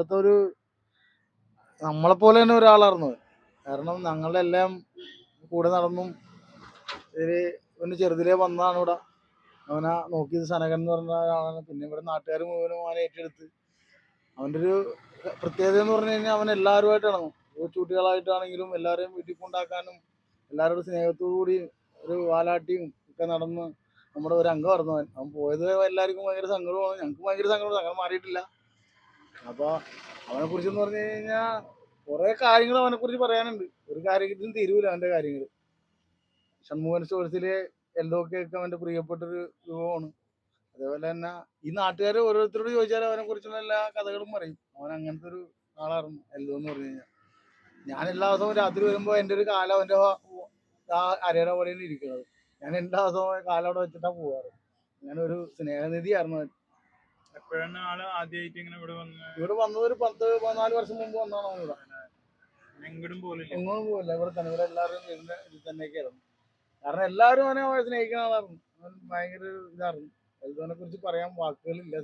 പോലത്തെ ഒരു നമ്മളെ പോലെ തന്നെ ഒരാളായിരുന്നു അവൻ. കാരണം ഞങ്ങളുടെ എല്ലാം കൂടെ നടന്നും ഒരു ഒന്ന് ചെറുതിലേ വന്നതാണ് ഇവിടെ. അവനെ നോക്കിയത് സനകൻ എന്ന് പറഞ്ഞ ആളാണ്. പിന്നെ ഇവിടെ നാട്ടുകാർ മുഴുവനും അവനെ ഏറ്റെടുത്ത്. അവൻ്റെ ഒരു പ്രത്യേകത എന്ന് പറഞ്ഞു കഴിഞ്ഞാൽ അവൻ എല്ലാവരുമായിട്ട് ഇണങ്ങും. കൊച്ചുകുട്ടികളായിട്ടാണെങ്കിലും എല്ലാവരെയും വീട്ടിൽ കൊണ്ടാക്കാനും എല്ലാവരോടും സ്നേഹത്തോടു കൂടി ഒരു വാലാട്ടിയും ഒക്കെ നടന്ന് നമ്മുടെ ഒരു അംഗമായിരുന്നു അവൻ. അവൻ പോയത് എല്ലാവർക്കും ഭയങ്കര സങ്കടമാണ്, ഞങ്ങൾക്ക് ഭയങ്കര സങ്കടമാണ്. സങ്കടം മാറിയിട്ടില്ല. അപ്പോൾ അവനെ കുറിച്ചെന്ന് പറഞ്ഞു കഴിഞ്ഞാൽ കുറേ കാര്യങ്ങൾ അവനെക്കുറിച്ച് പറയാനുണ്ട്. ഒരു കാര്യത്തിലും തീരൂല അവൻ്റെ കാര്യങ്ങൾ. ഷൺമുഖൻ സ്റ്റോഴ്സിലെ എൽദോക്കൊക്കെ അവൻ്റെ പ്രിയപ്പെട്ടൊരു വിഭവമാണ്. അതേപോലെ തന്നെ ഈ നാട്ടുകാർ ഓരോരുത്തരോട് ചോദിച്ചാൽ അവനെ കുറിച്ചുള്ള എല്ലാ കഥകളും പറയും. അവൻ അങ്ങനത്തെ ഒരു ആളായിരുന്നു എൽദോ എന്ന് പറഞ്ഞു കഴിഞ്ഞാൽ. ഞാൻ എല്ലാ ദിവസവും രാത്രി വരുമ്പോൾ എൻ്റെ ഒരു കാലം അവൻ്റെ ആ അരയുടെ പോലെയാണ് ഇരിക്കുന്നത്. ഞാൻ എല്ലാ ദിവസവും കാലം അവിടെ വെച്ചിട്ടാണ് പോവാറ്. അങ്ങനെ ഒരു സ്നേഹനിധിയായിരുന്നു അവൻ. എപ്പോഴാണ് ആള് ആദ്യമായിട്ട് ഇങ്ങനെ ഇവിടെ വന്നത് ഒരു 10-14 വർഷം മുമ്പ് വന്നാണ് അവൻ ഇവിടെ. എങ്ങോട്ടും പോലില്ല. എങ്ങോട്ടും പോകില്ല. ഇവിടെ തന്നെ ഇവിടെ എല്ലാവരും വീടിൻ്റെ ഇതിൽ തന്നെയൊക്കെയായിരുന്നു. കാരണം എല്ലാവരും അവനെ സ്നേഹിക്കുന്ന ആളായിരുന്നു. അവൻ ഭയങ്കര ഇതായിരുന്നു. എൽദോനെ കുറിച്ച് പറയാൻ വാക്കുകളില്ല.